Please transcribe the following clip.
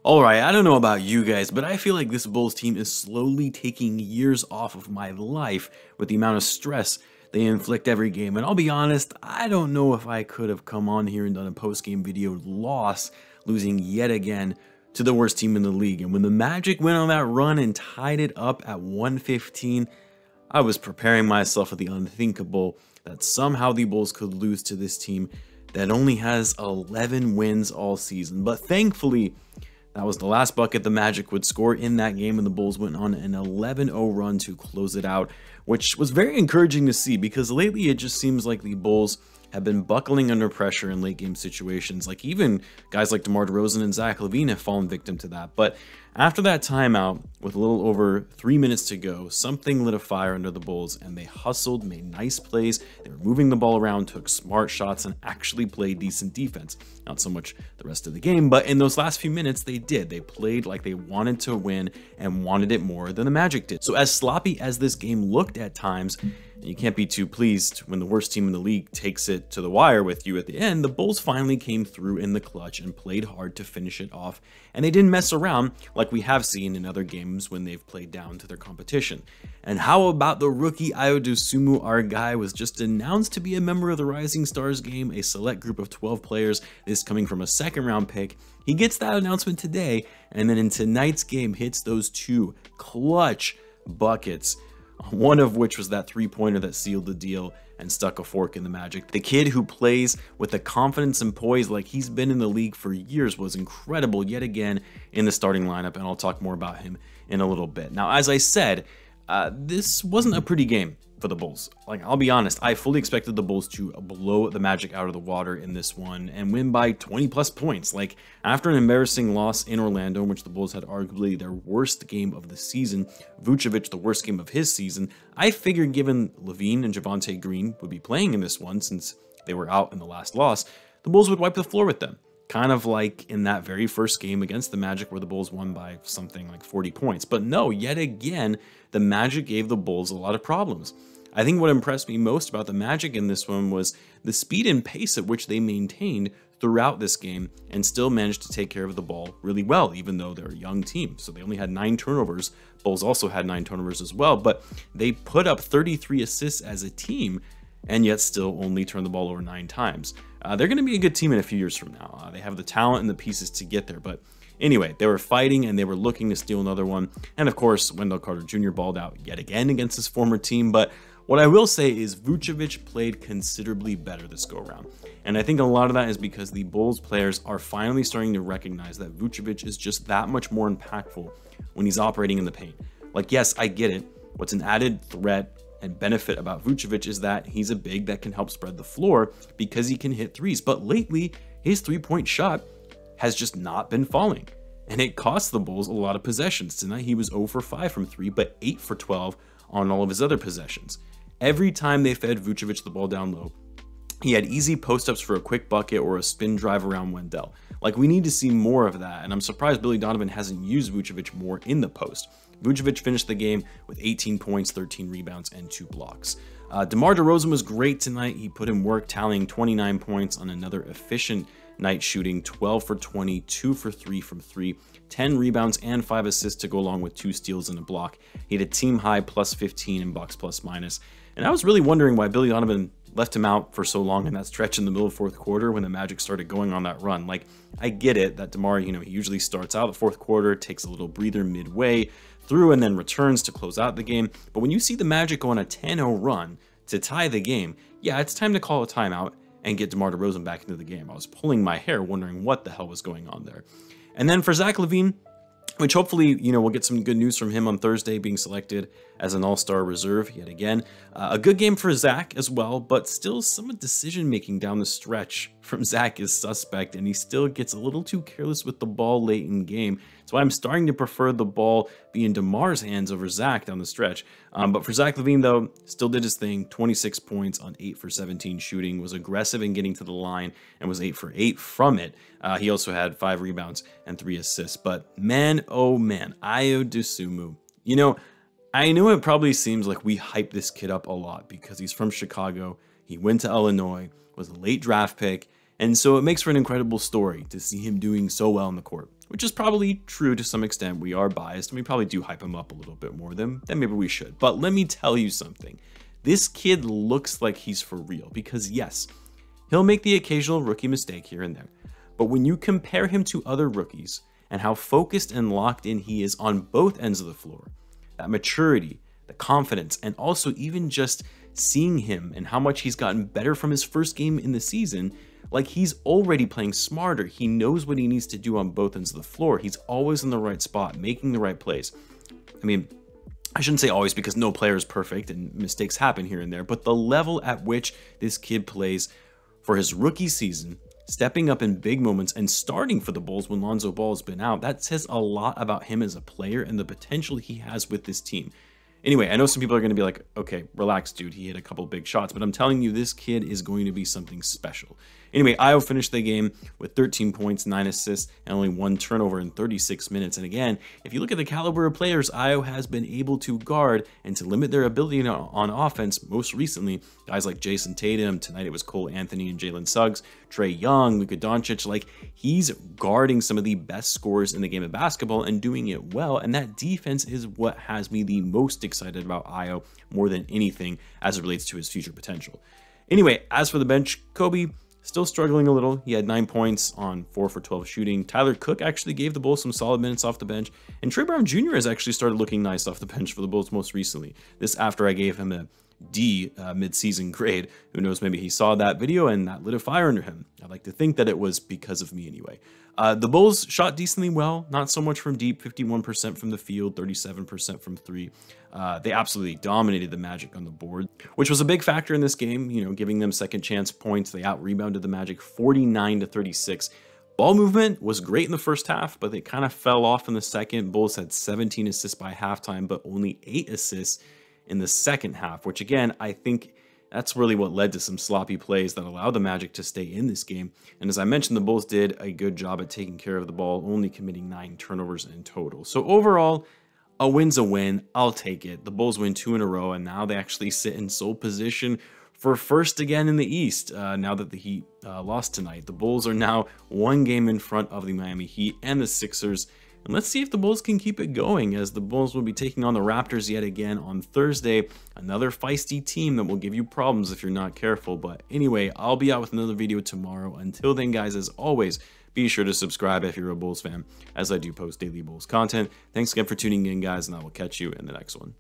Alright, I don't know about you guys, but I feel like this Bulls team is slowly taking years off of my life with the amount of stress they inflict every game. And I'll be honest, I don't know if I could have come on here and done a post-game video losing yet again to the worst team in the league. And when the Magic went on that run and tied it up at 115, I was preparing myself for the unthinkable, that somehow the Bulls could lose to this team that only has 11 wins all season. But thankfully, that was the last bucket the Magic would score in that game, and the Bulls went on an 11-0 run to close it out, which was very encouraging to see because lately it just seems like the Bulls have been buckling under pressure in late game situations. Like even guys like DeMar DeRozan and Zach Lavine have fallen victim to that. But after that timeout, with a little over 3 minutes to go, something lit a fire under the Bulls, and they hustled, made nice plays. They were moving the ball around, took smart shots, and actually played decent defense. Not so much the rest of the game, but in those last few minutes, they did. They played like they wanted to win and wanted it more than the Magic did. So as sloppy as this game looked at times, you can't be too pleased when the worst team in the league takes it to the wire with you at the end. The Bulls finally came through in the clutch and played hard to finish it off, and they didn't mess around like we have seen in other games when they've played down to their competition. And how about the rookie Ayo Dosunmu? Our guy was just announced to be a member of the Rising Stars game, a select group of 12 players, this coming from a second-round pick. He gets that announcement today, and then in tonight's game hits those two clutch buckets, one of which was that three-pointer that sealed the deal and stuck a fork in the Magic. The kid who plays with the confidence and poise like he's been in the league for years was incredible yet again in the starting lineup, and I'll talk more about him in a little bit. Now, as I said, this wasn't a pretty game for the Bulls. Like, I'll be honest, I fully expected the Bulls to blow the Magic out of the water in this one and win by 20+ points. Like, after an embarrassing loss in Orlando, in which the Bulls had arguably their worst game of the season, Vucevic the worst game of his season, I figured given Lavine and Javonte Green would be playing in this one since they were out in the last loss, the Bulls would wipe the floor with them. Kind of like in that very first game against the Magic where the Bulls won by something like 40 points. But no, yet again, the Magic gave the Bulls a lot of problems. I think what impressed me most about the Magic in this one was the speed and pace at which they maintained throughout this game and still managed to take care of the ball really well, even though they're a young team. So they only had 9 turnovers. Bulls also had 9 turnovers as well, but they put up 33 assists as a team and yet still only turned the ball over 9 times. They're going to be a good team in a few years from now. They have the talent and the pieces to get there, but anyway, they were fighting and they were looking to steal another one. And of course, Wendell Carter Jr. balled out yet again against his former team. But what I will say is Vucevic played considerably better this go-around. And I think a lot of that is because the Bulls players are finally starting to recognize that Vucevic is just that much more impactful when he's operating in the paint. Like, yes, I get it. What's an added threat and benefit about Vucevic is that he's a big that can help spread the floor because he can hit threes. But lately, his three-point shot has just not been falling. And it cost the Bulls a lot of possessions. Tonight, he was 0 for 5 from 3, but 8 for 12 on all of his other possessions. Every time they fed Vucevic the ball down low, he had easy post-ups for a quick bucket or a spin drive around Wendell. Like, we need to see more of that, and I'm surprised Billy Donovan hasn't used Vucevic more in the post. Vucevic finished the game with 18 points, 13 rebounds, and 2 blocks. DeMar DeRozan was great tonight. He put in work, tallying 29 points on another efficient night, shooting 12 for 20, 2 for 3 from 3, 10 rebounds and 5 assists to go along with 2 steals and a block. He had a team high plus 15 in box plus minus. And I was really wondering why Billy Donovan left him out for so long in that stretch in the middle of the 4th quarter when the Magic started going on that run. Like, I get it that DeMar, he usually starts out the 4th quarter, takes a little breather midway through, and then returns to close out the game. But when you see the Magic go on a 10-0 run to tie the game, yeah, it's time to call a timeout and get DeMar DeRozan back into the game. I was pulling my hair wondering what the hell was going on there. And then for Zach Lavine, which hopefully, we'll get some good news from him on Thursday, being selected as an all-star reserve yet again. A good game for Zach as well, but still some decision-making down the stretch from Zach is suspect, and he still gets a little too careless with the ball late in game. So I'm starting to prefer the ball be in DeMar's hands over Zach down the stretch. But for Zach Lavine, though, still did his thing. 26 points on 8 for 17 shooting, was aggressive in getting to the line, and was 8 for 8 from it. He also had 5 rebounds and 3 assists. But man, oh man, Ayo Dosunmu. I know it probably seems like we hype this kid up a lot because he's from Chicago, he went to Illinois, was a late draft pick, and so it makes for an incredible story to see him doing so well on the court. which is probably true to some extent. We are biased and we probably do hype him up a little bit more than maybe we should. But let me tell you something. This kid looks like he's for real because yes, he'll make the occasional rookie mistake here and there. But when you compare him to other rookies and how focused and locked in he is on both ends of the floor, that maturity, the confidence, and also even just seeing him and how much he's gotten better from his first game in the season, like he's already playing smarter. He knows what he needs to do on both ends of the floor. He's always in the right spot, making the right plays. I mean, I shouldn't say always because no player is perfect and mistakes happen here and there, but the level at which this kid plays for his rookie season, stepping up in big moments and starting for the Bulls when Lonzo Ball has been out, that says a lot about him as a player and the potential he has with this team. Anyway, I know some people are going to be like, okay, relax, dude. He hit a couple big shots, but I'm telling you, this kid is going to be something special. Anyway, Ayo finished the game with 13 points, 9 assists, and only 1 turnover in 36 minutes. And again, if you look at the caliber of players Ayo has been able to guard and to limit their ability on offense, most recently, guys like Jason Tatum, tonight it was Cole Anthony and Jalen Suggs, Trae Young, Luka Doncic, like he's guarding some of the best scorers in the game of basketball and doing it well. And that defense is what has me the most excited about Ayo more than anything as it relates to his future potential. Anyway, as for the bench, Coby, still struggling a little. He had 9 points on 4 for 12 shooting. Tyler Cook actually gave the Bulls some solid minutes off the bench. And Trey Brown Jr. has actually started looking nice off the bench for the Bulls most recently. This after I gave him a D mid-season grade. Who knows, maybe he saw that video and that lit a fire under him. I like to think that it was because of me anyway. The Bulls shot decently well, not so much from deep, 51% from the field, 37% from 3. They absolutely dominated the Magic on the board, which was a big factor in this game, you know, giving them second chance points. They out-rebounded the Magic 49-36. Ball movement was great in the first half, but they kind of fell off in the second. Bulls had 17 assists by halftime, but only 8 assists in the second half, which again, I think that's really what led to some sloppy plays that allowed the Magic to stay in this game. And as I mentioned, the Bulls did a good job at taking care of the ball, only committing 9 turnovers in total. So overall, a win's a win. I'll take it. The Bulls win 2 in a row, and now they actually sit in sole position for first again in the East. Now that the Heat lost tonight, the Bulls are now 1 game in front of the Miami Heat and the Sixers. And let's see if the Bulls can keep it going, as the Bulls will be taking on the Raptors yet again on Thursday. Another feisty team that will give you problems if you're not careful. But anyway, I'll be out with another video tomorrow. Until then, guys, as always, be sure to subscribe if you're a Bulls fan, as I do post daily Bulls content. Thanks again for tuning in, guys, and I will catch you in the next one.